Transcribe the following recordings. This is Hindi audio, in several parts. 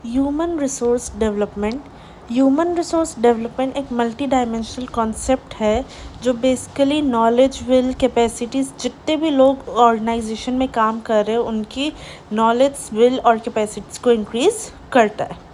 ह्यूमन रिसोर्स डेवलपमेंट एक मल्टी डायमेंशनल कॉन्सेप्ट है जो बेसिकली नॉलेज विल कैपेसिटीज़ जितने भी लोग ऑर्गेनाइजेशन में काम कर रहे हैं उनकी नॉलेज विल और कैपेसिटीज़ को इंक्रीज़ करता है.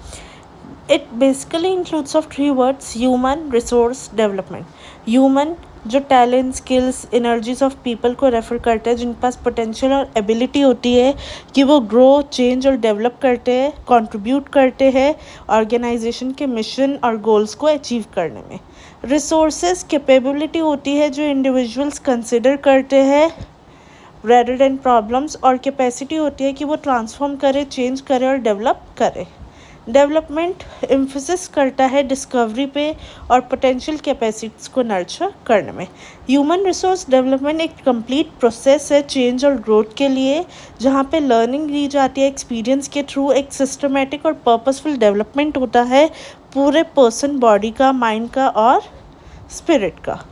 It basically includes of three words: human resource development. Human जो talent skills energies of people को रेफर करता है जिनके पास पोटेंशियल और एबिलिटी होती है कि वो ग्रो चेंज और डेवलप करते हैं, कंट्रीब्यूट करते हैं ऑर्गेनाइजेशन के मिशन और गोल्स को अचीव करने में. रिसोर्सेज कैपेबिलिटी होती है जो इंडिविजुअल्स कंसिडर करते हैं रेदर देन प्रॉब्लम्स, और कैपेसिटी होती है कि वो ट्रांसफॉर्म करे, चेंज करे और डेवलप करे. डेवलपमेंट एम्फोसिस करता है डिस्कवरी पे और पोटेंशियल कैपेसिटीज़ को नर्चर करने में. ह्यूमन रिसोर्स डेवलपमेंट एक कंप्लीट प्रोसेस है चेंज और ग्रोथ के लिए, जहाँ पे लर्निंग ली जाती है एक्सपीरियंस के थ्रू. एक सिस्टमेटिक और पर्पसफुल डेवलपमेंट होता है पूरे पर्सन बॉडी का, माइंड का और स्पिरिट का.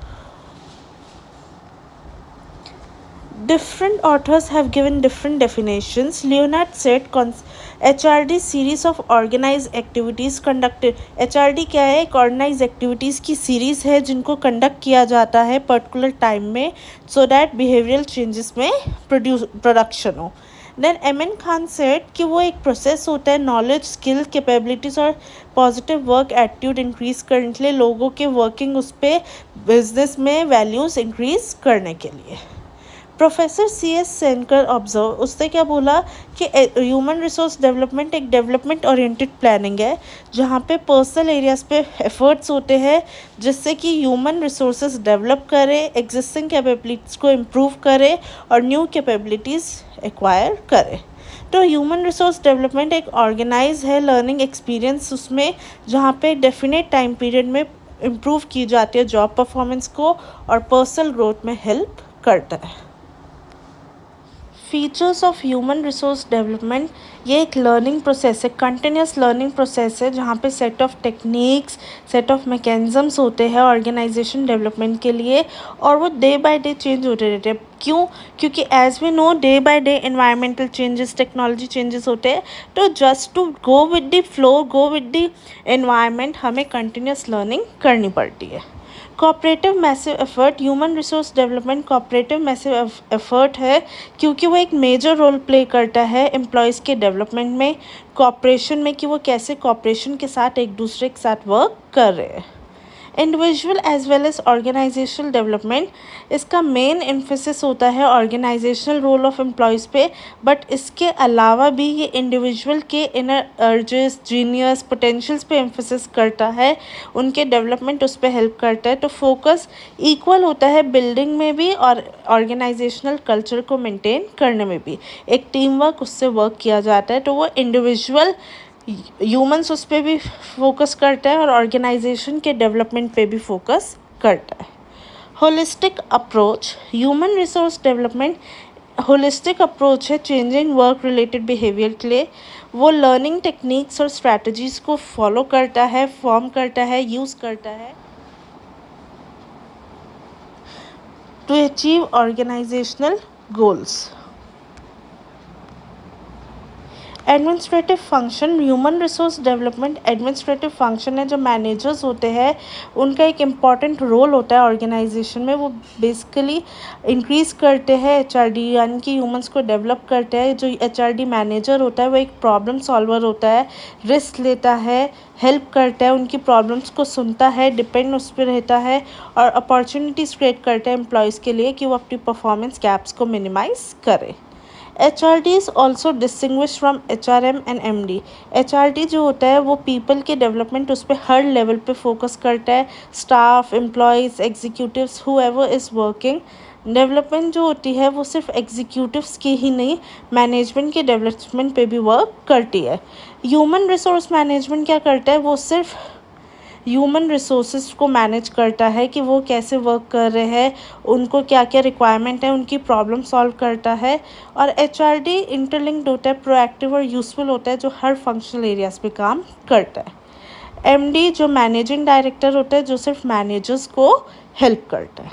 Different authors have given different definitions. Leonard said HRD series of organized activities conducted. HRD क्या है? एक organized activities की series है जिनको conduct किया जाता है particular time में so that behavioral changes में production हो. Then M.N. Khan said कि वो एक process होता है knowledge, skill, capabilities और positive work attitude increase करने के लिए, लोगों के working उस पर business में values increase करने के लिए. Professor C.S. सेनकर ऑब्जर्व, उसने क्या बोला कि ह्यूमन रिसोर्स डेवलपमेंट एक डेवलपमेंट ओरिएंटेड प्लानिंग है जहाँ पे पर्सनल एरियाज़ पे एफर्ट्स होते हैं जिससे कि ह्यूमन रिसोर्सेज डेवलप करे, एग्जिस्टिंग कैपेबिलिटीज़ को इम्प्रूव करे और न्यू कैपेबिलिटीज़ एक्वायर करे. तो ह्यूमन रिसोर्स डेवलपमेंट एक ऑर्गेनाइज है लर्निंग एक्सपीरियंस उसमें, जहाँ पे डेफिनेट टाइम पीरियड में इम्प्रूव की जाती है जॉब परफॉर्मेंस को और पर्सनल ग्रोथ में हेल्प करता है. Features of human resource development, ये एक लर्निंग प्रोसेस है, कंटिन्यूस लर्निंग प्रोसेस है जहाँ पे set of techniques, set of mechanisms होते हैं ऑर्गेनाइजेशन डेवलपमेंट के लिए और वो डे बाय डे चेंज होते रहते हैं. क्यों? क्योंकि as we know day by day environmental changes, technology changes होते हैं. तो just to go with the flow, go with the environment, हमें कंटिन्यूस लर्निंग करनी पड़ती है. Cooperative massive effort, human resource development cooperative massive effort है क्योंकि वो एक मेजर रोल प्ले करता है एम्प्लॉयज़ के डेवलपमेंट में, कोऑपरेशन में, कि वो कैसे कोऑपरेशन के साथ एक दूसरे के साथ वर्क कर रहे हैं. Individual as well as organisational development, इसका मेन एम्फेसिस होता है ऑर्गेनाइजेशनल रोल ऑफ एम्प्लॉयज़ पे, बट इसके अलावा भी ये इंडिविजुअल के इनर अर्जेस, जीनियस, पोटेंशियल्स पे एम्फेसिस करता है, उनके डेवलपमेंट उस पर हेल्प करता है. तो फोकस इक्वल होता है बिल्डिंग में भी और ऑर्गेनाइजेशनल कल्चर को मेंटेन करने में भी. एक टीम वर्क उससे वर्क किया जाता है. तो वो इंडिविजुअल ह्यूमंस उस पर भी फोकस करता है और ऑर्गेनाइजेशन के डेवलपमेंट पे भी फोकस करता है. Holistic approach, human resource development holistic approach है चेंजिंग वर्क रिलेटेड बिहेवियर के लिए. वो लर्निंग टेक्निक्स और स्ट्रैटेजीज़ को फॉलो करता है, फॉर्म करता है, यूज़ करता है to achieve organisational goals. Administrative function, human resource development administrative function है. जो मैनेजर्स होते हैं उनका एक इम्पॉर्टेंट रोल होता है ऑर्गेनाइजेशन में. वो बेसिकली इंक्रीज़ करते हैं HRD, यानी कि ह्यूमंस को डेवलप करते हैं. जो HRD मैनेजर होता है वो एक प्रॉब्लम सॉल्वर होता है, रिस्क लेता है, हेल्प करता है, उनकी प्रॉब्लम्स को सुनता है, डिपेंड उस पर रहता है और अपॉर्चुनिटीज़ क्रिएट करता है एम्प्लॉयज़ के लिए कि वो अपनी परफॉर्मेंस गैप्स को मिनिमाइज़ करें. HRD is also distinguished from HRM and MD. HRD जो होता है वो पीपल के डेवलपमेंट उस पर हर लेवल पे फोकस करता है. Staff, employees, executives, whoever is working. Development जो होती है वो सिर्फ एग्जीक्यूटिव्स की ही नहीं, मैनेजमेंट के डेवलपमेंट पे भी वर्क करती है. ह्यूमन रिसोर्स मैनेजमेंट क्या करता है? वो सिर्फ ह्यूमन रिसोर्सेज को मैनेज करता है कि वो कैसे वर्क कर रहे हैं, उनको क्या क्या रिक्वायरमेंट है, उनकी प्रॉब्लम सॉल्व करता है. और HRD इंटरलिंक्ड होता है, प्रोएक्टिव और यूज़फुल होता है, जो हर फंक्शनल एरियाज़ पे काम करता है. MD जो मैनेजिंग डायरेक्टर होता है, जो सिर्फ मैनेजर्स को हेल्प करता है.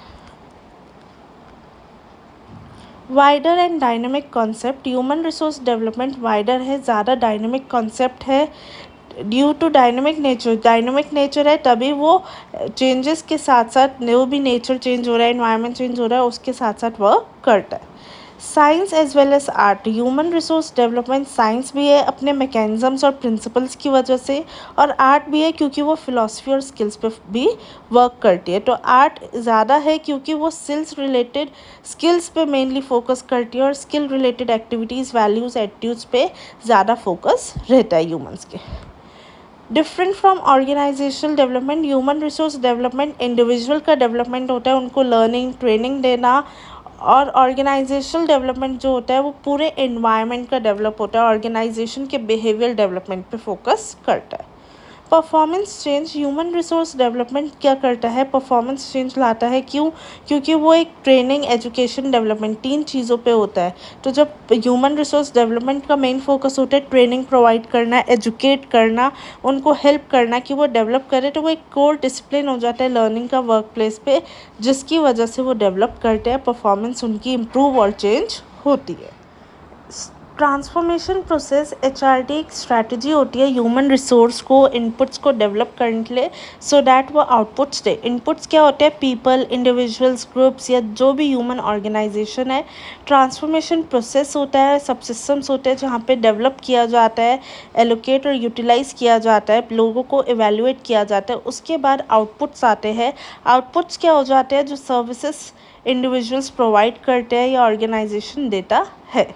Wider and dynamic concept, human resource development wider है, ज़्यादा डायनेमिक कॉन्सेप्ट है ड्यू टू डायनेमिक नेचर है, तभी वो चेंजेस के साथ साथ जो भी नेचर चेंज हो रहा है, इन्वायरमेंट चेंज हो रहा है, उसके साथ साथ वर्क करता है। Science as well as art, human resource development science भी है अपने मैकेनिज्म्स और प्रिंसिपल्स की वजह से, और आर्ट भी है क्योंकि वो फिलॉसफी और स्किल्स पे भी वर्क करती है। तो आर्ट ज़्यादा है क्योंकि वो स्किल्स पे मेनली फोकस करती है और skill related activities, values, attitudes पे ज़्यादा फोकस रहता है ह्यूमंस के। Different from organisational development, human resource development individual का डेवलपमेंट होता है, उनको लर्निंग ट्रेनिंग देना, और ऑर्गेनाइजेशनल डेवलपमेंट जो होता है वो पूरे एनवायरनमेंट का डेवलप होता है, ऑर्गेनाइजेशन के बिहेवियर डेवलपमेंट पे फोकस करता है। Performance change, human resource development क्या करता है, परफॉर्मेंस चेंज लाता है। क्यों? क्योंकि वो एक ट्रेनिंग, एजुकेशन, डेवलपमेंट, 3 चीज़ों पे होता है। तो जब ह्यूमन रिसोर्स डेवलपमेंट का मेन फोकस होता है ट्रेनिंग प्रोवाइड करना, एजुकेट करना, उनको हेल्प करना कि वो डेवलप करे, तो वो एक कोर डिसिप्लिन हो जाता है लर्निंग का वर्क प्लेस पे, जिसकी वजह से वो डेवलप करते हैं, परफॉर्मेंस उनकी इम्प्रूव और चेंज होती है। ट्रांसफॉर्मेशन प्रोसेस, एचआरडी एक स्ट्रैटेजी होती है ह्यूमन रिसोर्स को, इनपुट्स को डेवलप करने के लिए, सो दैट वो आउटपुट्स दे। इनपुट्स क्या होते हैं? पीपल, इंडिविजुअल्स, ग्रुप्स या जो भी ह्यूमन ऑर्गेनाइजेशन है। ट्रांसफॉर्मेशन प्रोसेस होता है, सब सिस्टम्स होते हैं जहाँ पे डेवलप किया जाता है, एलोकेट और यूटिलाइज़ किया जाता है, लोगों को इवेल्युएट किया जाता है, उसके बाद आउटपुट्स आते हैं। आउटपुट्स क्या हो जाते हैं? जो सर्विसेज इंडिविजुअल्स प्रोवाइड करते हैं या ऑर्गेनाइजेशन देता है।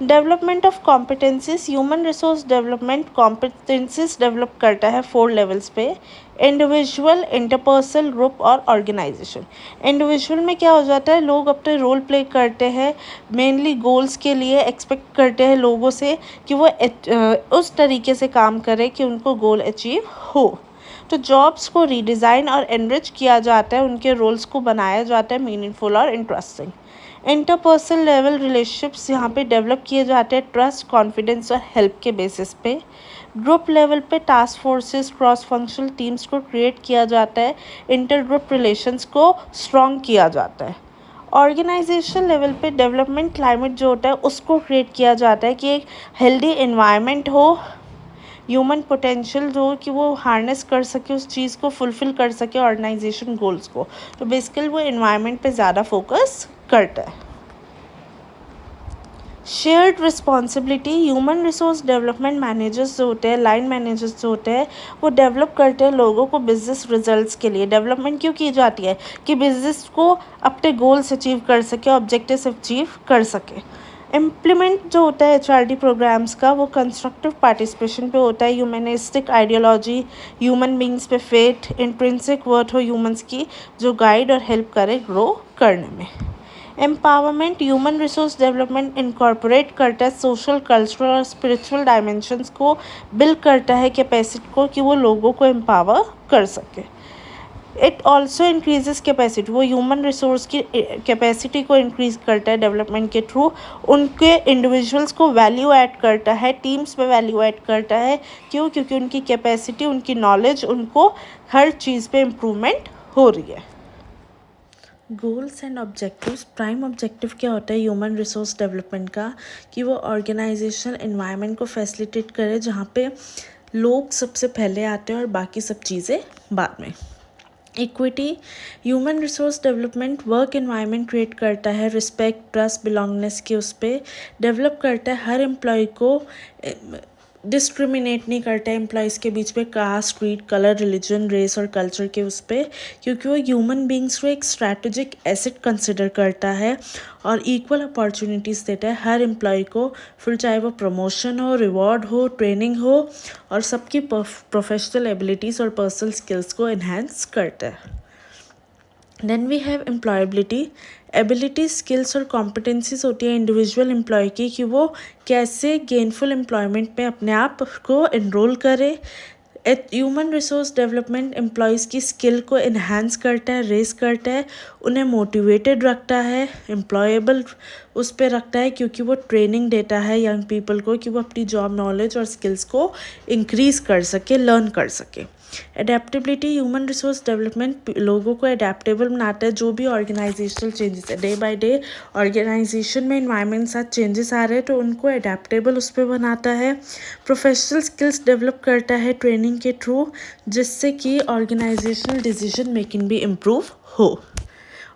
Development of competencies, human resource development competencies develop करता है 4 लेवल्स पे, इंडिविजुअल, इंटरपर्सनल, ग्रुप और ऑर्गेनाइजेशन। इंडिविजुअल में क्या हो जाता है? लोग अपने रोल प्ले करते हैं, मेनली गोल्स के लिए एक्सपेक्ट करते हैं लोगों से कि वो उस तरीके से काम करें कि उनको गोल अचीव हो। तो जॉब्स को रीडिज़ाइन और एनरिच किया जाता है, उनके रोल्स को बनाया जाता है मीनिंगफुल और इंटरेस्टिंग। इंटरपर्सनल लेवल रिलेशनशिप्स यहाँ पे डेवलप किए जाते हैं ट्रस्ट, कॉन्फिडेंस और हेल्प के बेसिस पे। ग्रुप लेवल पे task forces, cross functional teams को क्रिएट किया जाता है, इंटर ग्रुप रिलेशंस को स्ट्रॉन्ग किया जाता है। ऑर्गेनाइजेशन लेवल पे डेवलपमेंट क्लाइमेट जो होता है उसको क्रिएट किया जाता है कि एक हेल्दी एनवायरनमेंट हो, ह्यूमन पोटेंशियल जो कि वो हार्नेस कर सके, उस चीज़ को फुलफ़िल कर सके ऑर्गेनाइजेशन गोल्स को। तो बेसिकली वो एनवायरनमेंट पे ज़्यादा फोकस करता है। Shared responsibility, human resource development managers जो होते हैं, लाइन मैनेजर्स जो होते हैं, वो डेवलप करते हैं लोगों को बिजनेस रिजल्ट्स के लिए। डेवलपमेंट क्यों की जाती है? कि बिजनेस को अपने गोल्स अचीव कर सके, ऑब्जेक्टिव्स अचीव कर सके। इम्प्लीमेंट जो होता है एचआरडी प्रोग्राम्स का, वो कंस्ट्रक्टिव पार्टिसिपेशन पे होता है, ह्यूमनिस्टिक आइडियोलॉजी, ह्यूमन बींग्स पे फेथ, इंट्रिंसिक वर्थ हो ह्यूमंस की, जो गाइड और हेल्प करे ग्रो करने में। Empowerment, human resource development incorporate करता है सोशल, कल्चरल और स्पिरिचुअल डायमेंशंस को, बिल्ड करता है कैपेसिटी को कि वो लोगों को एम्पावर कर सके। इट ऑल्सो इंक्रीजेस कैपेसिटी, वो ह्यूमन रिसोर्स की कैपेसिटी को इंक्रीज करता है डेवलपमेंट के थ्रू, उनके इंडिविजुअल्स को वैल्यू ऐड करता है, टीम्स पे वैल्यू ऐड करता है। क्यों? क्योंकि उनकी कैपेसिटी, उनकी नॉलेज, उनको हर चीज़ पे इम्प्रूवमेंट हो रही है। Goals and objectives, prime objective क्या होता है ह्यूमन रिसोर्स डेवलपमेंट का? कि वो ऑर्गेनाइजेशनल एनवायरनमेंट को फैसिलिटेट करे जहाँ पे लोग सबसे पहले आते हैं और बाकी सब चीज़ें बाद में। Equity, human resource development work environment create करता है, रिस्पेक्ट, ट्रस्ट, बिलोंगनेस के उस पर डेवलप करता है, हर एम्प्लॉय को डिस्क्रिमिनेट नहीं करता है एम्प्लॉयज़ के बीच में, caste, creed, colour, religion, race और कल्चर के उस पर, क्योंकि वो ह्यूमन बींग्स को एक स्ट्रैटेजिक एसेट कंसिडर करता है और इक्वल अपॉर्चुनिटीज़ देता है हर एम्प्लॉय को, फिर चाहे वो प्रमोशन हो, रिवॉर्ड हो, ट्रेनिंग हो, और सबकी प्रोफेशनल एबिलिटीज़ और पर्सनल स्किल्स को इन्हेंस करता है। Then we have employability, ability, skills और कॉम्पिटेंसीज होती है इंडिविजुअल एम्प्लॉय की कि वो कैसे गेनफुल एम्प्लॉयमेंट में अपने आप को एनरोल करे। ह्यूमन रिसोर्स डेवलपमेंट एम्प्लॉयज़ की स्किल को इन्हांस करता है, रेस करता है, उन्हें मोटिवेटेड रखता है, एम्प्लॉयबल उस पर रखता है, क्योंकि वो ट्रेनिंग देता है यंग पीपल को कि वो अपनी जॉब नॉलेज और स्किल्स को इंक्रीज़ कर सके, लर्न कर सके। एडेप्टेबिलिटी, ह्यूमन रिसोर्स डेवलपमेंट लोगों को एडेप्टेबल बनाता है। जो भी ऑर्गेनाइजेशनल चेंजेस है, डे बाय डे ऑर्गेनाइजेशन में इन्वायरमेंट साथ चेंजेस आ रहे हैं, तो उनको एडेप्टेबल उस पर बनाता है। प्रोफेशनल स्किल्स डेवलप करता है ट्रेनिंग के थ्रू, जिससे कि ऑर्गेनाइजेशनल डिसीजन मेकिंग भी इम्प्रूव हो।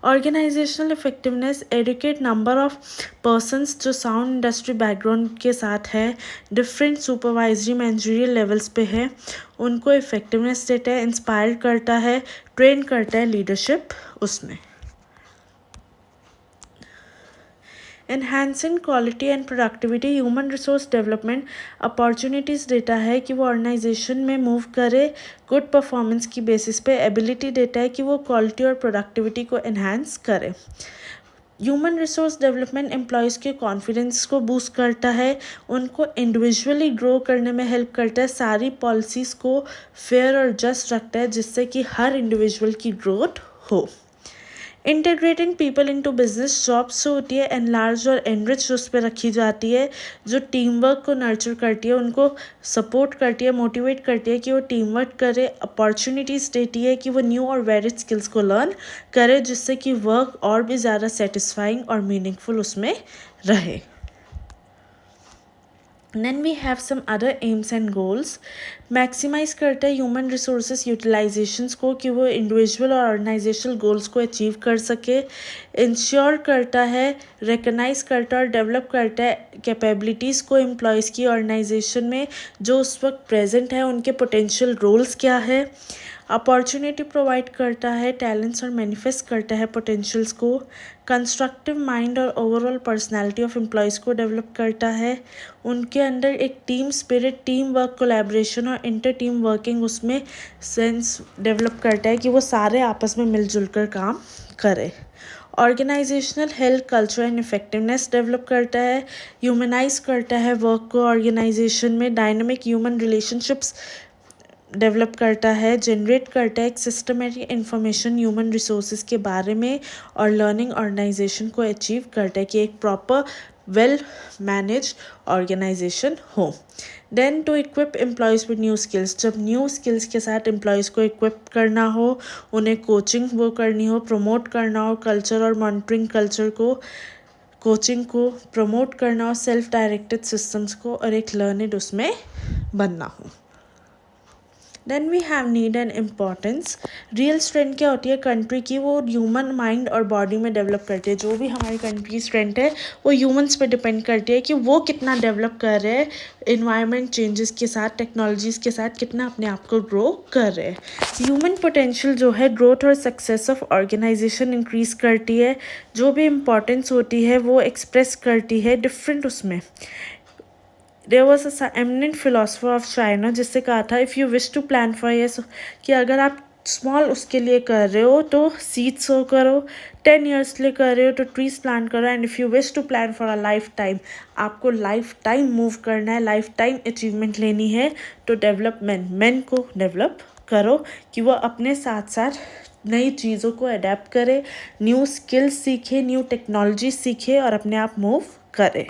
Organisational effectiveness, adequate number of persons जो साउंड इंडस्ट्री बैकग्राउंड के साथ है, डिफरेंट सुपरवाइजरी मैनेजरियल लेवल्स पे है, उनको इफेक्टिवनेस देता है, इंस्पायर करता है, ट्रेन करता है लीडरशिप उसमें। Enhancing quality and productivity, human resource development opportunities देता है कि वो ऑर्गेनाइजेशन में मूव करे गुड परफॉर्मेंस की बेसिस पे, एबिलिटी देता है कि वो क्वालिटी और प्रोडक्टिविटी को एनहांस करे। ह्यूमन रिसोर्स डेवलपमेंट एम्प्लॉयज़ के कॉन्फिडेंस को बूस्ट करता है, उनको इंडिविजुअली ग्रो करने में हेल्प करता है, सारी पॉलिसीज़ को फेयर और जस्ट रखता है, जिससे कि हर इंडिविजुअल की ग्रोथ हो। Integrating people into business, jobs जो होती है एनलार्ज और एनरिच उस पर रखी जाती है, जो टीम वर्क को नर्चर करती है, उनको सपोर्ट करती है, मोटिवेट करती है कि वो टीम वर्क करे, अपॉर्चुनिटीज़ देती है कि वो न्यू और वेरिड स्किल्स को लर्न करे, जिससे कि वर्क और भी ज़्यादा सेटिस्फाइंग और मीनिंगफुल उसमें रहे। Then we have some other aims and goals. Maximise करता है ह्यूमन रिसोर्सेज यूटिलाइजेशंस को कि वो इंडिविजुअल और ऑर्गेनाइजेशनल गोल्स को अचीव कर सके। इंश्योर करता है, रिकग्नाइज करता है और डेवलप करता है कैपेबिलिटीज़ को एम्प्लॉयज़ की ऑर्गेनाइजेशन में जो उस वक्त प्रेजेंट है, उनके पोटेंशियल रोल्स क्या है। अपॉर्चुनिटी प्रोवाइड करता है, टैलेंट्स और मैनिफेस्ट करता है पोटेंशियल्स को। कंस्ट्रक्टिव माइंड और ओवरऑल पर्सनालिटी ऑफ एम्प्लॉयज़ को डेवलप करता है, उनके अंदर एक team spirit, team work, collaboration और इंटर टीम वर्किंग उसमें सेंस डेवलप करता है कि वो सारे आपस में मिलजुल कर काम करें। Organisational health, culture and effectiveness develop करता है, ह्यूमनाइज करता है वर्क को ऑर्गेनाइजेशन में, डायनामिक ह्यूमन रिलेशनशिप्स डेवलप करता है, जनरेट करता है एक सिस्टमेटिक इन्फॉर्मेशन ह्यूमन रिसोर्सेज के बारे में और लर्निंग ऑर्गेनाइजेशन को अचीव करता है कि एक प्रॉपर वेल मैनेज ऑर्गेनाइजेशन हो। Then to equip employees with new skills, जब न्यू स्किल्स के साथ एम्प्लॉयज़ को इक्विप करना हो, उन्हें कोचिंग वो करनी हो, प्रमोट करना हो, कल्चर और मॉनिटरिंग कल्चर को, कोचिंग को प्रमोट करना हो, सेल्फ डायरेक्टेड सिस्टम्स को और एक लर्निड उसमें बनना हो। Then we have need and importance, real strength क्या होती है कंट्री की, वो ह्यूमन माइंड और बॉडी में डेवलप करती है। जो भी हमारी कंट्री की स्ट्रेंथ है वो ह्यूमन्स पे डिपेंड करती है कि वो कितना डेवलप कर रहे हैं, इन्वायरमेंट चेंजेस के साथ, टेक्नोलॉजीज़ के साथ कितना अपने आप को ग्रो कर रहे हैं। ह्यूमन पोटेंशियल जो है ग्रोथ और सक्सेस ऑफ ऑर्गेनाइजेशन इंक्रीज़ करती है, जो भी इम्पॉर्टेंस होती है वो एक्सप्रेस करती है डिफरेंट उसमें। There was a eminent philosopher of China जिससे कहा था, if you wish to plan for years, कि अगर आप स्मॉल उसके लिए कर रहे हो तो सीड्स सो करो, 10 ईयर्स के लिए कर रहे हो तो ट्रीज प्लांट करो, and if you wish to plan for a lifetime, आपको लाइफ टाइम मूव करना है, लाइफ टाइम अचीवमेंट लेनी है, तो डेवलपमेंट मैन को डेवलप करो कि वो अपने साथ साथ नई चीज़ों को अडेप्ट करे, न्यू स्किल्स सीखे, न्यू टेक्नोलॉजी सीखे और अपने आप मूव करे।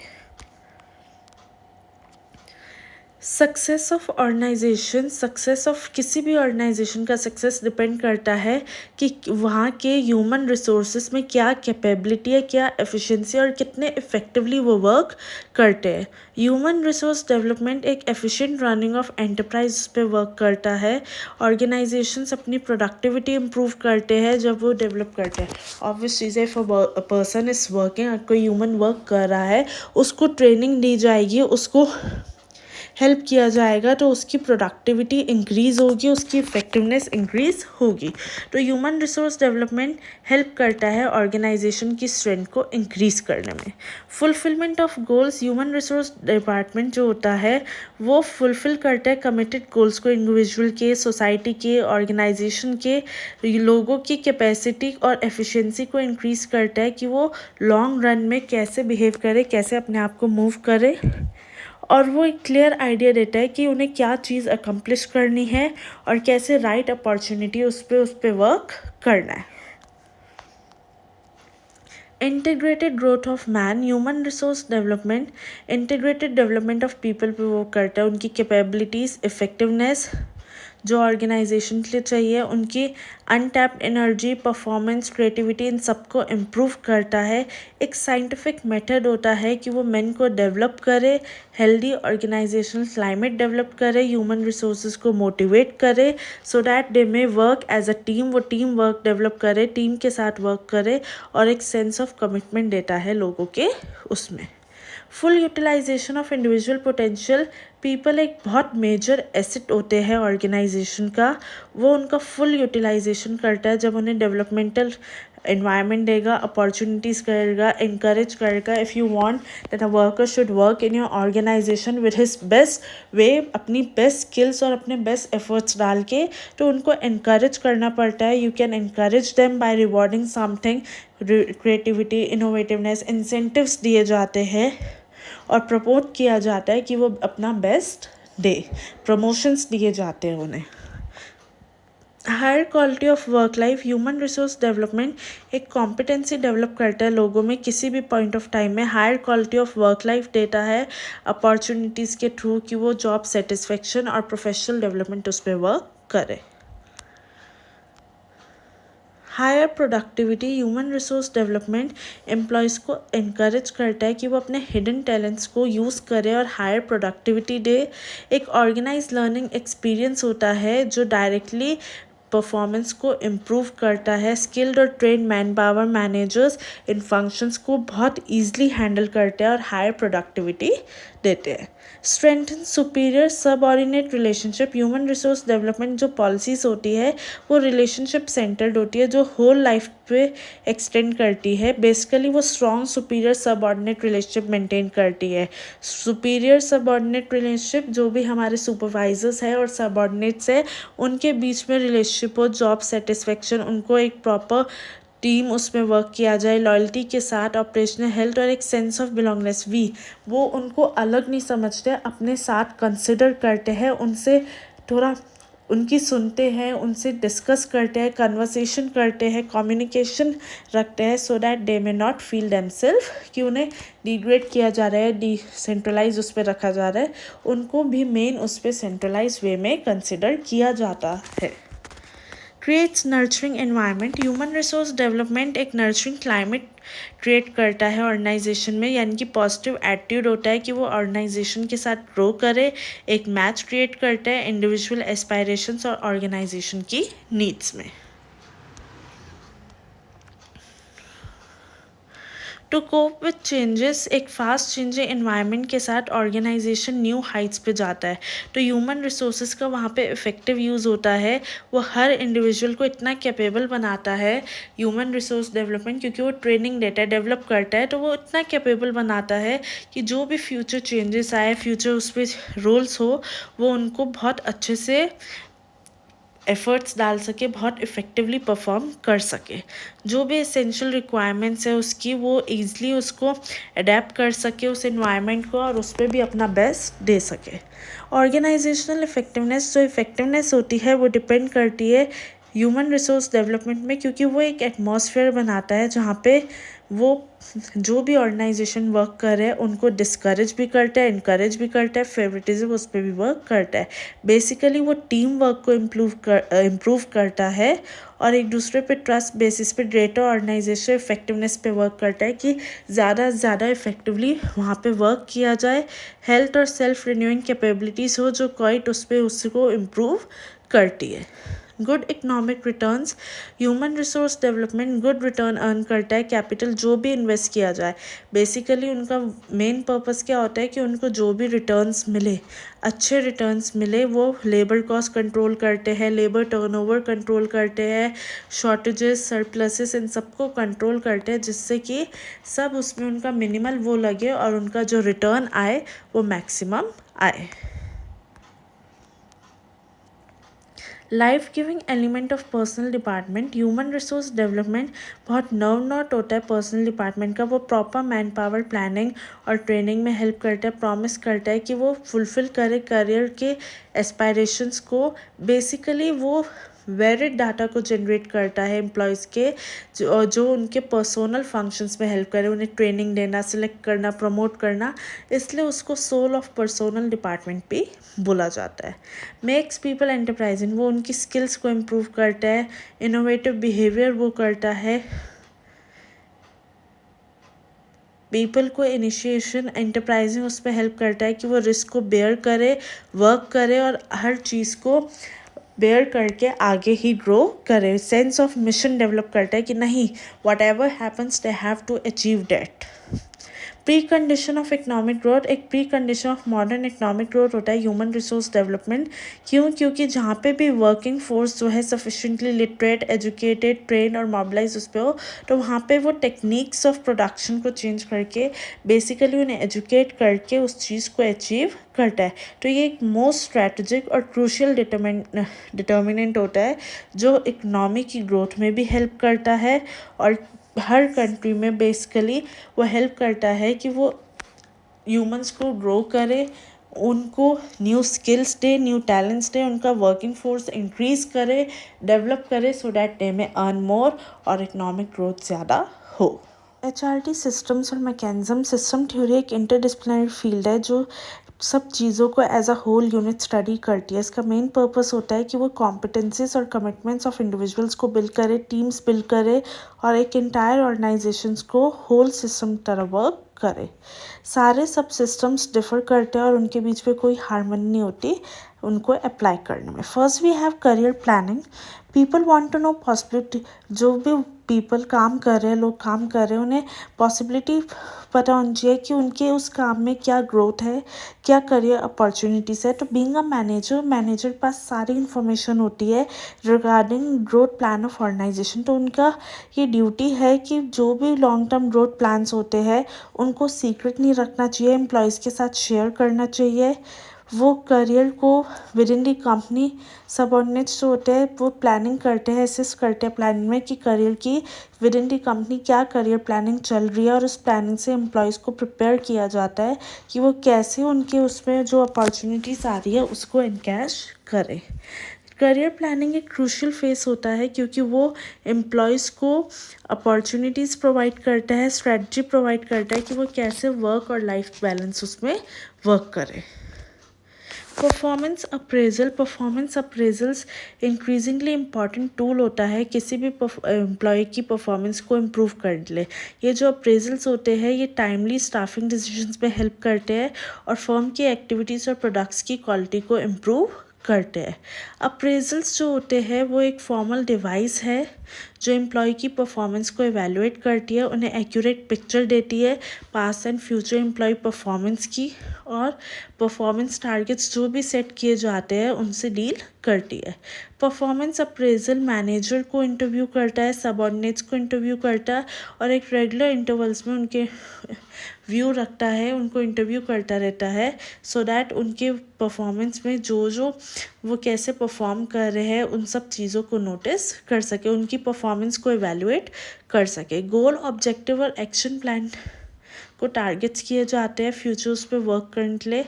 Success of organisation, success of किसी भी ऑर्गेनाइजेशन का सक्सेस डिपेंड करता है कि वहाँ के ह्यूमन रिसोर्सेज में क्या कैपेबिलिटी है, क्या एफिशिएंसी और कितने इफ़ेक्टिवली वो वर्क करते हैं। ह्यूमन रिसोर्स डेवलपमेंट एक एफिशिएंट रनिंग ऑफ एंटरप्राइज पे वर्क करता है। ऑर्गेनाइजेशंस अपनी प्रोडक्टिविटी इम्प्रूव करते हैं जब वो डेवलप करते हैं। ऑब्वियस चीज़ है, if a person is working, कोई ह्यूमन वर्क कर रहा है, उसको ट्रेनिंग दी जाएगी, उसको हेल्प किया जाएगा तो उसकी प्रोडक्टिविटी इंक्रीज़ होगी, उसकी इफ़ेक्टिवनेस इंक्रीज़ होगी। तो ह्यूमन रिसोर्स डेवलपमेंट हेल्प करता है ऑर्गेनाइजेशन की स्ट्रेंथ को इंक्रीज़ करने में। Fulfilment of goals, human resource department जो होता है वो फुलफिल करता है कमिटेड गोल्स को, इंडिविजुअल के, सोसाइटी के, ऑर्गेनाइजेशन के, लोगों की कैपेसिटी और एफिशिएंसी को इंक्रीज़ करता है कि वो लॉन्ग रन में कैसे बिहेव करे, कैसे अपने आप को मूव करे, और वो एक क्लियर आइडिया देता है कि उन्हें क्या चीज़ अकम्प्लिश करनी है और कैसे राइट अपॉर्चुनिटी उस पर वर्क करना है। Integrated growth of man, human resource development integrated development of people पे वो करता है, उनकी कैपेबिलिटीज़, इफ़ेक्टिवनेस जो ऑर्गेनाइजेशन के लिए चाहिए, उनकी अनटैप्ड एनर्जी, परफॉर्मेंस, क्रिएटिविटी, इन सबको इम्प्रूव करता है। एक साइंटिफिक मेथड होता है कि वो मेन को डेवलप करे, हेल्दी ऑर्गेनाइजेशनल क्लाइमेट डेवलप करे, ह्यूमन रिसोर्सेज को मोटिवेट करे so that they may work as a team, वो टीम वर्क डेवलप करे, टीम के साथ वर्क करे और एक सेंस ऑफ कमिटमेंट देता है लोगों के उसमें। Full utilisation of individual potential, people एक बहुत मेजर एसेट होते हैं ऑर्गेनाइजेशन का, वो उनका फुल यूटिलाइजेशन करता है जब उन्हें डेवलपमेंटल एनवायरनमेंट देगा, अपॉर्चुनिटीज़ करेगा, इंकरेज करेगा। If you want that a worker should work in your organisation with his best way, अपनी बेस्ट स्किल्स और अपने बेस्ट एफर्ट्स डाल के, तो उनको इनकरेज करना पड़ता है। You can encourage them by rewarding something, creativity, innovativeness, incentives दिए जाते हैं और प्रमोट किया जाता है कि वो अपना बेस्ट दे, प्रमोशंस दिए जाते हैं उन्हें। Higher quality of work life, human resource development एक कॉम्पिटेंसी डेवलप करता है लोगों में किसी भी पॉइंट ऑफ टाइम में, higher quality of work life देता है अपॉर्चुनिटीज़ के थ्रू कि वो जॉब सेटिस्फेक्शन और प्रोफेशनल डेवलपमेंट उस पर वर्क करे। Higher productivity, human resource development employees को इनकरेज करता है कि वो अपने हिडन टैलेंट्स को यूज़ करें और हायर प्रोडक्टिविटी दे। एक ऑर्गेनाइज लर्निंग एक्सपीरियंस होता है जो डायरेक्टली परफॉर्मेंस को इम्प्रूव करता है। स्किल्ड और ट्रेन मैन पावर मैनेजर्स इन फंक्शंस को बहुत ईजिली हैंडल करते हैं और हायर प्रोडक्टिविटी देते हैं। Strengthen superior subordinate relationship, human resource development जो पॉलिसीज़ होती है वो रिलेशनशिप सेंटर्ड होती है, जो होल लाइफ पे एक्सटेंड करती है। बेसिकली वो strong superior subordinate relationship maintain करती है। सुपीरियर सबऑर्डिनेट रिलेशनशिप जो भी हमारे सुपरवाइजर्स है और सबऑर्डिनेट्स है उनके बीच में रिलेशनशिप हो, जॉब सेटिस्फेक्शन, उनको एक प्रॉपर टीम उसमें वर्क किया जाए लॉयल्टी के साथ, ऑपरेशनल हेल्थ और एक सेंस ऑफ बिलोंगनेस। वो उनको अलग नहीं समझते, अपने साथ कंसिडर करते हैं, उनसे थोड़ा उनकी सुनते हैं, उनसे डिस्कस करते हैं, कन्वर्सेशन करते हैं, कम्युनिकेशन रखते हैं so that they may not feel themself कि उन्हें डिग्रेड किया जा रहा है, डिसेंट्रलाइज उस पर रखा जा रहा है। उनको भी मेन उस पर सेंट्रलाइज वे में कंसिडर किया जाता है। Creates nurturing environment, human resource development एक नर्चरिंग क्लाइमेट क्रिएट करता है ऑर्गेनाइजेशन में, यानी कि पॉजिटिव एटीट्यूड होता है कि वो ऑर्गेनाइजेशन के साथ ग्रो करे, एक मैच क्रिएट करता है इंडिविजुअल एस्पायरेशंस और ऑर्गेनाइजेशन की नीड्स में। टू कोप विथ चेंजेस, एक फास्ट चेंजिंग एनवायरनमेंट के साथ ऑर्गेनाइजेशन न्यू हाइट्स पे जाता है, तो ह्यूमन रिसोर्सेज का वहाँ पे इफ़ेक्टिव यूज़ होता है। वो हर इंडिविजुअल को इतना कैपेबल बनाता है ह्यूमन रिसोर्स डेवलपमेंट, क्योंकि वो ट्रेनिंग देता है, डेवलप करता है, तो वो इतना कैपेबल बनाता है कि जो भी फ्यूचर चेंजेस आए, फ्यूचर उस पर रोल्स हो, वो उनको बहुत अच्छे से एफ़र्ट्स डाल सके, बहुत इफ़ेक्टिवली परफॉर्म कर सके। जो भी एसेंशियल रिक्वायरमेंट्स है उसकी, वो ईज़िली उसको अडेप्ट कर सके उस एनवायरनमेंट को और उस पर भी अपना बेस्ट दे सके। ऑर्गेनाइजेशनल इफ़ेक्टिवनेस, जो इफ़ेक्टिवनेस होती है वो डिपेंड करती है ह्यूमन रिसोर्स डेवलपमेंट में, क्योंकि वो एक एटमॉस्फेयर बनाता है जहाँ पे वो जो भी ऑर्गेनाइजेशन वर्क कर रहे हैं उनको डिस्करेज भी करता है, इनकरेज भी करता है, फेवरेटिज्म उस पर भी वर्क करता है। बेसिकली वो टीम वर्क को इम्प्रूव करता है और एक दूसरे पे ट्रस्ट बेसिस पे ग्रेटर ऑर्गेनाइजेशन इफेक्टिवनेस पे वर्क करता है कि ज़्यादा से ज़्यादा इफेक्टिवली वहाँ पे वर्क किया जाए। हेल्थ और सेल्फ रिन्यूइंग कैपेबिलिटीज़ हो जो क्वाइट उस पर उसको इम्प्रूव करती है। Good economic returns, human resource development good return earn करता है कैपिटल जो भी इन्वेस्ट किया जाए। बेसिकली उनका मेन पर्पस क्या होता है कि उनको जो भी रिटर्न्स मिले, अच्छे रिटर्न्स मिले, वो लेबर कॉस्ट कंट्रोल करते हैं, लेबर टर्नओवर कंट्रोल करते हैं, शॉर्टेजेस, सरप्लसेस, इन सबको कंट्रोल करते हैं जिससे कि सब उसमें उनका मिनिमल वो लगे और उनका जो रिटर्न आए वो मैक्सिमम आए। Life giving element of personal department, human resource development बहुत नर्व नॉट होता है पर्सनल डिपार्टमेंट का। वो प्रॉपर मैन पावर प्लानिंग और ट्रेनिंग में हेल्प करता है, प्रॉमिस करता है कि वो फुलफ़िल करे करियर के एस्पायरेशंस को। बेसिकली वो वेरिड डाटा को जनरेट करता है एम्प्लॉयज़ के जो उनके पर्सनल फंक्शंस में हेल्प करे, उन्हें ट्रेनिंग देना, सिलेक्ट करना, प्रमोट करना, इसलिए उसको सोल ऑफ पर्सनल डिपार्टमेंट भी बोला जाता है। मेक्स पीपल एंटरप्राइजिंग, वो उनकी स्किल्स को इम्प्रूव करता है। इनोवेटिव बिहेवियर वो करता है, पीपल को इनिशिएशन एंटरप्राइजिंग उस पर हेल्प करता है कि वो रिस्क को बेयर करे, वर्क करे और हर चीज़ को बेयर करके आगे ही ग्रो करे। सेंस ऑफ मिशन डेवलप करता है कि नहीं, whatever happens they have to achieve that. Pre condition of economic growth, एक pre condition of modern economic growth होता है ह्यूमन रिसोर्स डेवलपमेंट। क्योंकि जहाँ पे भी वर्किंग फोर्स जो है सफिशिएंटली लिटरेट, एजुकेटेड, ट्रेन और मोबिलाइज उस पर हो, तो वहाँ पे वो टेक्निक्स ऑफ प्रोडक्शन को चेंज करके बेसिकली उन्हें एजुकेट करके उस चीज़ को अचीव करता है। तो ये एक मोस्ट स्ट्रैटेजिक और क्रूशियल डिटर्मिनेंट होता है जो इकनॉमी की ग्रोथ में भी हेल्प करता है और हर कंट्री में बेसिकली वो हेल्प करता है कि वो ह्यूमंस को ग्रो करे, उनको न्यू स्किल्स दे, न्यू टैलेंट्स दे, उनका वर्किंग फोर्स इंक्रीज करे, डेवलप करे, सो डैट दे में अर्न मोर और इकोनॉमिक ग्रोथ ज़्यादा हो। HRD सिस्टम्स और मैकेनिज्म, सिस्टम थ्योरी एक इंटरडिसिप्लिनरी फील्ड है जो सब चीज़ों को as a whole unit study करती है। इसका मेन पर्पस होता है कि वो कॉम्पिटेंसीज और कमिटमेंट्स ऑफ इंडिविजुअल्स को बिल्ड करे, टीम्स बिल्ड करे और एक इंटायर ऑर्गेनाइजेशंस को होल सिस्टम तरह वर्क करे। सारे सब सिस्टम्स डिफर करते हैं और उनके बीच में कोई हार्मनी नहीं होती उनको अप्लाई करने में। First we have career planning. People want to know possibility, जो भी पीपल काम कर रहे हैं, लोग काम कर रहे हैं, उन्हें पॉसिबिलिटी पता होनी चाहिए कि उनके उस काम में क्या ग्रोथ है, क्या करियर अपॉर्चुनिटीज़ है। तो बीइंग अ मैनेजर के पास सारी इन्फॉर्मेशन होती है regarding growth plan of organisation. तो उनका ये ड्यूटी है कि जो भी लॉन्ग टर्म ग्रोथ प्लान्स होते हैं उनको सीक्रेट नहीं रखना चाहिए, एम्प्लॉयज़ के साथ शेयर करना चाहिए। वो करियर को with in the company subordinates जो होते हैं वो प्लानिंग करते हैं, असिस्ट करते हैं प्लानिंग में कि करियर की विद इन दी कंपनी क्या करियर प्लानिंग चल रही है और उस प्लानिंग से एम्प्लॉयज़ को प्रिपेयर किया जाता है कि वो कैसे उनके उसमें जो अपॉर्चुनिटीज़ आ रही है उसको इनकैश करें। करियर प्लानिंग एक क्रूशियल फेस होता है क्योंकि वो एम्प्लॉयज़ को अपॉर्चुनिटीज़ प्रोवाइड करता है, स्ट्रेटजी प्रोवाइड करता है कि वो कैसे वर्क और लाइफ बैलेंस उसमें वर्क करें। Performance appraisals increasingly important tool होता है किसी भी एम्प्लॉय की परफॉर्मेंस को इम्प्रूव करने लिए। ये जो अप्रेजल्स होते हैं ये टाइमली स्टाफिंग डिसीजंस में हेल्प करते हैं और फर्म की एक्टिविटीज़ और प्रोडक्ट्स की क्वालिटी को इम्प्रूव करते हैं। अप्रेजल्स जो होते हैं वो एक फॉर्मल डिवाइस है जो एम्प्लॉय की परफॉर्मेंस को एवेलुएट करती है, उन्हें एक्यूरेट पिक्चर देती है past and future employee performance की और परफॉर्मेंस टारगेट्स जो भी सेट किए जाते हैं उनसे डील करती है। परफॉर्मेंस अप्रेजल मैनेजर को इंटरव्यू करता है, सबऑर्डिनेट्स को इंटरव्यू करता है और एक रेगुलर इंटरवल्स में उनके व्यू रखता है, उनको इंटरव्यू करता रहता है सो दैट उनके परफॉर्मेंस में जो वो कैसे परफॉर्म कर रहे हैं उन सब चीज़ों को नोटिस कर सके, उनकी परफॉर्मेंस को इवैल्यूएट कर सके। गोल, ऑब्जेक्टिव और एक्शन प्लान को टारगेट्स किए जाते हैं फ्यूचर्स पे वर्क करने के लिए।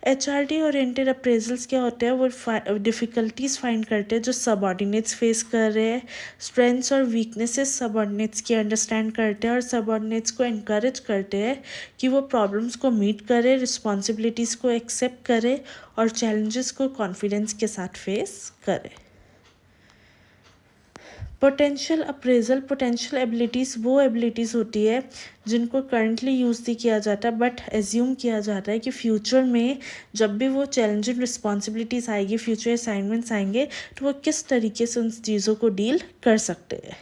HRD ओरिएंटेड अप्रेजल्स क्या होते हैं, वो डिफ़िकल्टीज फाइंड करते हैं जो सबऑर्डिनेट्स फेस कर रहे हैं, स्ट्रेंथ्स और वीकनेसेस सबऑर्डिनेट्स की अंडरस्टैंड करते हैं और सबऑर्डिनेट्स को इनकरेज करते हैं कि वो प्रॉब्लम्स को मीट करें, रिस्पॉन्सिबिलिटीज़ को एक्सेप्ट करें और चैलेंजेस को कॉन्फिडेंस के साथ फेस करें। पोटेंशियल अप्रेजल, पोटेंशियल एबिलिटीज़ वो एबिलिटीज़ होती है जिनको करंटली यूज़ नहीं किया जाता बट एज्यूम किया जाता है कि फ्यूचर में जब भी वो चैलेंजिंग रिस्पॉन्सिबिलिटीज़ आएगी, फ्यूचर असाइनमेंट्स आएंगे तो वो किस तरीके से उन चीज़ों को डील कर सकते हैं।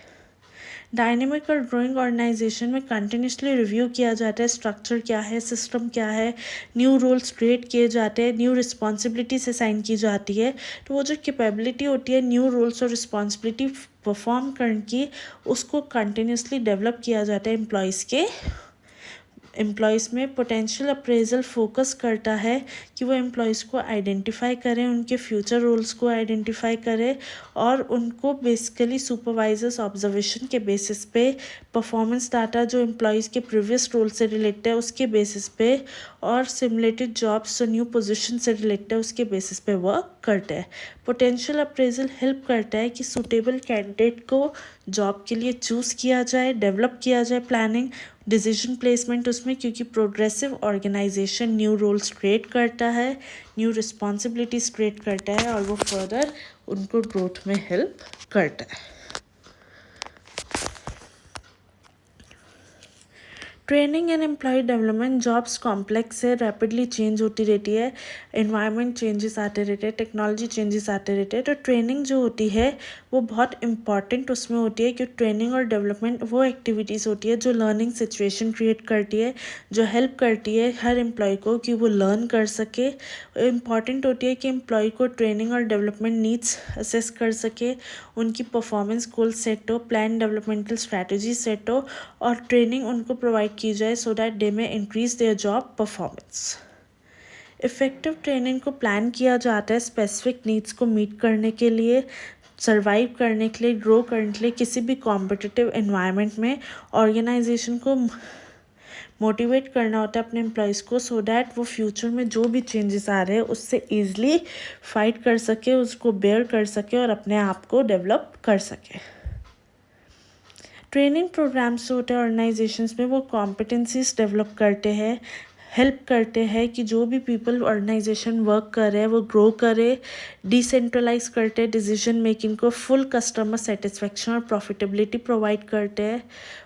डायनेमिक और ग्रोइंग ऑर्गेनाइजेशन में कंटिन्यूसली रिव्यू किया जाता है, स्ट्रक्चर क्या है, सिस्टम क्या है, न्यू रोल्स क्रिएट किए जाते हैं, न्यू रिस्पॉन्सिबिलिटीज असाइन की जाती है। तो वो जो कैपेबिलिटी होती है न्यू रोल्स और रिस्पॉन्सिबिलिटी परफॉर्म करने की, उसको कंटिन्यूसली डेवलप किया जाता है एम्प्लॉयज़ में। पोटेंशियल अप्रेजल फोकस करता है कि वो एम्प्लॉयज़ को आइडेंटिफाई करें, उनके फ्यूचर रोल्स को आइडेंटिफाई करें और उनको बेसिकली सुपरवाइजर्स ऑब्जर्वेशन के बेसिस पे परफॉर्मेंस डाटा जो एम्प्लॉयज़ के प्रीवियस रोल से रिलेटेड है उसके बेसिस पे और सिमुलेटेड जॉब्स जो न्यू पोजीशन से रिलेटेड है उसके बेसिस पे वर्क करते हैं। पोटेंशियल अप्रेजल हेल्प करता है कि सूटेबल कैंडिडेट को जॉब के लिए चूज़ किया जाए, डेवलप किया जाए प्लानिंग, डिसीजन प्लेसमेंट उसमें, क्योंकि progressive organisation new roles create करता है, न्यू रिस्पॉन्सिबिलिटीज़ क्रिएट करता है और वो फर्दर उनको ग्रोथ में हेल्प करता है। Training and employee development jobs complex है, रैपिडली चेंज होती रहती है, इन्वायरमेंट चेंजेस आते रहते हैं, टेक्नोलॉजी चेंजेस आते रहते हैं। तो ट्रेनिंग जो होती है वो बहुत इंपॉर्टेंट उसमें होती है, क्योंकि ट्रेनिंग और डेवलपमेंट वो एक्टिविटीज़ होती है जो लर्निंग सिचुएशन क्रिएट करती है, जो हेल्प करती है हर एम्प्लॉय को कि वो लर्न कर सके। इम्पॉर्टेंट होती है कि एम्प्लॉय को ट्रेनिंग और डेवलपमेंट नीड्स असेस कर सके, उनकी परफॉर्मेंस गोल सेट हो, प्लान डेवलपमेंटल स्ट्रैटेजी सेट हो और ट्रेनिंग उनको प्रोवाइड की जाए सो दैट दे में increase their job performance. Effective training को प्लान किया जाता है स्पेसिफिक नीड्स को मीट करने के लिए, सर्वाइव करने के लिए, ग्रो करने के लिए किसी भी कॉम्पिटिटिव एनवायरनमेंट में। ऑर्गेनाइजेशन को मोटिवेट करना होता है अपने एम्प्लॉयज़ को सो दैट वो फ्यूचर में जो भी चेंजेस आ रहे हैं उससे ईजिली फाइट कर सके, उसको बेयर कर सके और अपने आप को डेवलप कर सके। ट्रेनिंग प्रोग्राम्स होते हैं ऑर्गेनाइजेशंस में, वो कॉम्पिटेंसीज डेवलप करते हैं, हेल्प करते हैं कि जो भी पीपल ऑर्गेनाइजेशन वर्क कर रहे हैं वो ग्रो करे, डिसेंट्रलाइज करते हैं डिसीजन मेकिंग को, फुल कस्टमर सेटिस्फेक्शन और प्रॉफिटेबिलिटी प्रोवाइड करते हैं,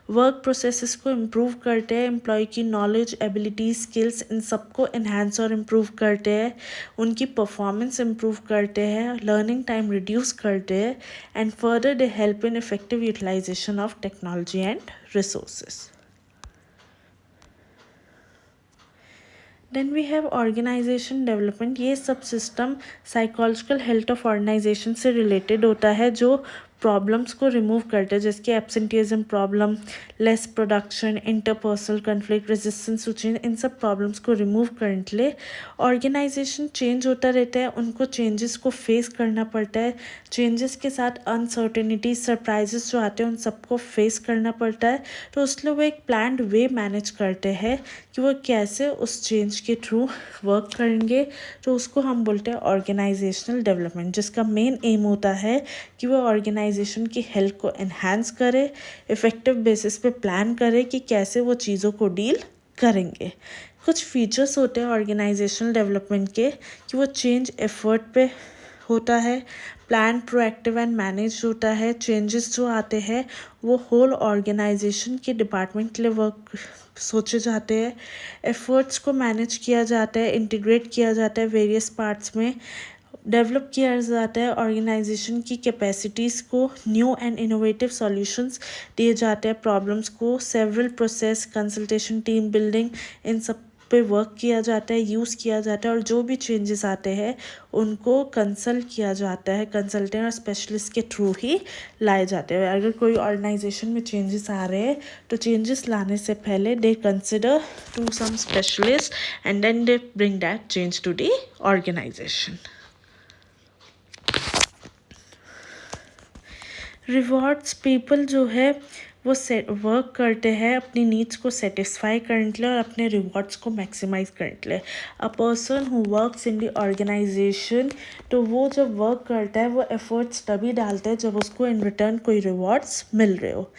वर्क प्रोसेसेस को इम्प्रूव करते हैं, एम्प्लॉय की नॉलेज, एबिलिटी, स्किल्स इन सबको इन्हांस और इम्प्रूव करते हैं, उनकी परफॉर्मेंस इम्प्रूव करते हैं, लर्निंग टाइम रिड्यूस करते हैं and further they help in effective utilisation of technology and resources. Then we have organisation development. ये सब system psychological health of organisation से रिलेटेड होता है, जो प्रॉब्लम्स को रिमूव करते हैं, जैसे कि absenteeism problem, less production, interpersonal conflict, resistance to change, इन सब प्रॉब्लम्स को रिमूव करने के लिए ऑर्गेनाइजेशन चेंज होता रहता है, उनको चेंजेस को फेस करना पड़ता है, चेंजेस के साथ अनसर्टेनिटी, सरप्राइजेस जो आते हैं उन सबको फेस करना पड़ता है। तो उसलिए वो एक प्लान्ड वे मैनेज करते हैं कि वो कैसे उस चेंज के थ्रू वर्क करेंगे। तो उसको हम बोलते हैं ऑर्गेनाइजेशनल डेवलपमेंट, जिसका मेन एम होता है कि वो ऑर्गेनाइजेशन की हेल्थ को एनहांस करे, इफ़ेक्टिव बेसिस पे प्लान करे कि कैसे वो चीज़ों को डील करेंगे। कुछ फीचर्स होते हैं ऑर्गेनाइजेशनल डेवलपमेंट के कि वो चेंज एफर्ट पे होता है, प्लान, प्रोएक्टिव एंड मैनेज होता है, चेंजेस जो आते हैं वो होल ऑर्गेनाइजेशन के डिपार्टमेंट के लिए वर्क सोचे जाते हैं, एफर्ट्स को मैनेज किया जाता है, इंटीग्रेट किया जाता है वेरियस पार्ट्स में, डेवलप किया जाता है ऑर्गेनाइजेशन की कैपेसिटीज़ को, न्यू एंड इनोवेटिव सॉल्यूशंस दिए जाते हैं प्रॉब्लम्स को, several process, consultation, team building, इन सब पे वर्क किया जाता है, यूज़ किया जाता है और जो भी चेंजेस आते हैं उनको कंसल्ट किया जाता है, कंसल्टेंट और स्पेशलिस्ट के थ्रू ही लाए जाते हैं। अगर कोई ऑर्गेनाइजेशन में चेंजेस आ रहे हैं तो चेंजेस लाने से पहले they consider to some specialist and then they bring that change to the organisation. Rewards, people जो है वो वर्क करते हैं अपनी नीड्स को सेटिस्फाई करने के लिए और अपने रिवॉर्ड्स को मैक्सिमाइज करने के लिए। A person who works in the organisation, तो वो जब वर्क करता है वो एफर्ट्स तभी डालता है जब उसको इन रिटर्न कोई रिवॉर्ड्स मिल रहे हो।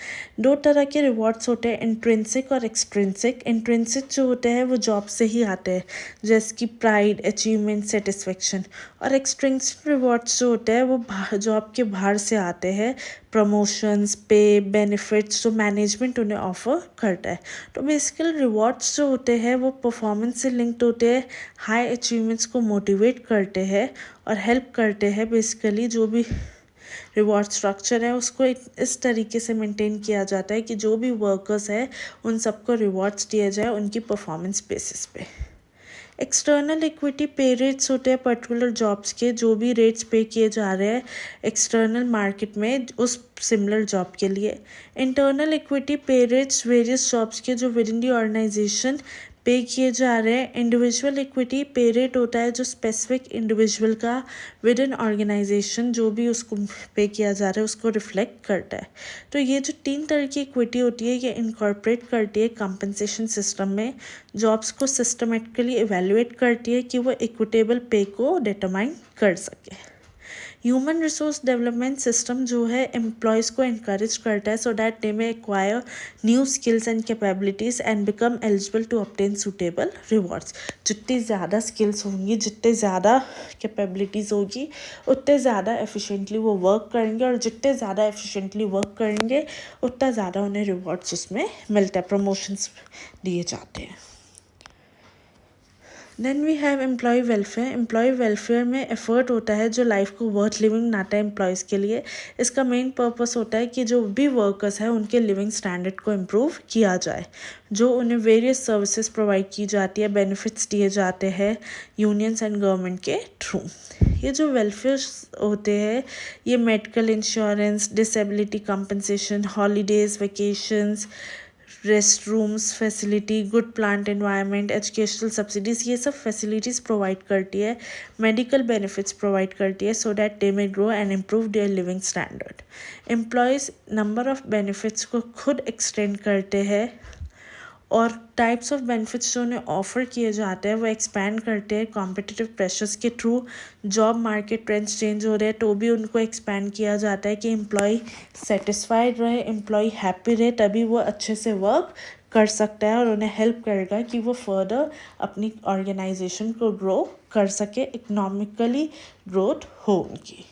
दो तरह के रिवॉर्ड्स होते हैं, इंट्रिंसिक और एक्सट्रिंसिक। इंट्रिंसिक जो होते हैं वो जॉब से ही आते हैं, जैसे कि प्राइड, अचीवमेंट, सेटिस्फेक्शन, और एक्सट्रिंसिक रिवॉर्ड्स जो होते हैं वो जॉब के बाहर से आते हैं, प्रमोशंस, पे, बेनिफिट्स जो मैनेजमेंट उन्हें ऑफर करता है। तो बेसिकली रिवॉर्ड्स जो होते हैं वो परफॉर्मेंस से लिंक्ड होते हैं, हाई अचीवमेंट्स को मोटिवेट करते हैं और हेल्प करते हैं। बेसिकली जो भी रिवॉर्ड स्ट्रक्चर है उसको इस तरीके से मेंटेन किया जाता है कि जो भी वर्कर्स है उन सबको रिवॉर्ड्स दिए जाए उनकी परफॉर्मेंस बेसिस पे। एक्सटर्नल इक्विटी पे रेट्स होते हैं पर्टिकुलर जॉब्स के, जो भी रेट्स पे किए जा रहे हैं एक्सटर्नल मार्केट में उस सिमिलर जॉब के लिए। इंटरनल इक्विटी पे रेट्स वेरियस जॉब्स के जो विद इन दी ऑर्गेनाइजेशन पे किए जा रहे हैं। इंडिविजुअल इक्विटी पे रेट होता है जो स्पेसिफिक इंडिविजुअल का विद इन ऑर्गेनाइजेशन जो भी उसको पे किया जा रहा है उसको रिफ्लेक्ट करता है। तो ये जो 3 तरह की इक्विटी होती है ये इनकॉर्पोरेट करती है कंपनसेशन सिस्टम में, जॉब्स को सिस्टमेटिकली इवेल्युएट करती है कि वो इक्विटेबल पे को डिटरमाइन कर सके। ह्यूमन रिसोर्स डेवलपमेंट सिस्टम जो है एम्प्लॉयज़ को इनकरेज करता है so that they may acquire new skills and capabilities and become eligible to obtain suitable rewards. जितनी ज़्यादा स्किल्स होंगी, जितने ज़्यादा कैपेबिलिटीज़ होगी, उतने ज़्यादा एफिशिएंटली वो वर्क करेंगे और जितने ज़्यादा एफिशिएंटली वर्क करेंगे उतना ज़्यादा उन्हें रिवॉर्ड्स उसमें मिलता है, प्रमोशंस दिए जाते हैं। Then we have employee welfare. Employee welfare में एफर्ट होता है जो लाइफ को वर्थ लिविंग बनाता है एम्प्लॉयज़ के लिए। इसका मेन पर्पस होता है कि जो भी वर्कर्स हैं उनके लिविंग स्टैंडर्ड को इम्प्रूव किया जाए, जो उन्हें वेरियस सर्विसेज प्रोवाइड की जाती है, बेनिफिट्स दिए जाते हैं यूनियंस एंड गवर्नमेंट के थ्रू। ये जो वेलफेयर होते हैं ये medical insurance, disability compensation, holidays, vacations, rest rooms facility, good plant environment, educational subsidies, ये सब फैसिलिटीज़ प्रोवाइड करती है, मेडिकल बेनिफिट्स प्रोवाइड करती है so that they may grow and improve their living standard. Employees number of benefits को खुद एक्सटेंड करते हैं और टाइप्स ऑफ बेनिफिट्स जो उन्हें ऑफ़र किए जाते हैं वो एक्सपैंड करते हैं कॉम्पिटिटिव प्रेशर्स के through. Job market trends change हो रहे हैं तो भी उनको एक्सपैंड किया जाता है कि एम्प्लॉय सेटिस्फाइड रहे, एम्प्लॉय हैप्पी रहे, तभी वो अच्छे से वर्क कर सकता है और उन्हें हेल्प करेगा कि वो फर्दर अपनी ऑर्गेनाइजेशन को ग्रो कर सके, इकोनॉमिकली ग्रोथ हो उनकी।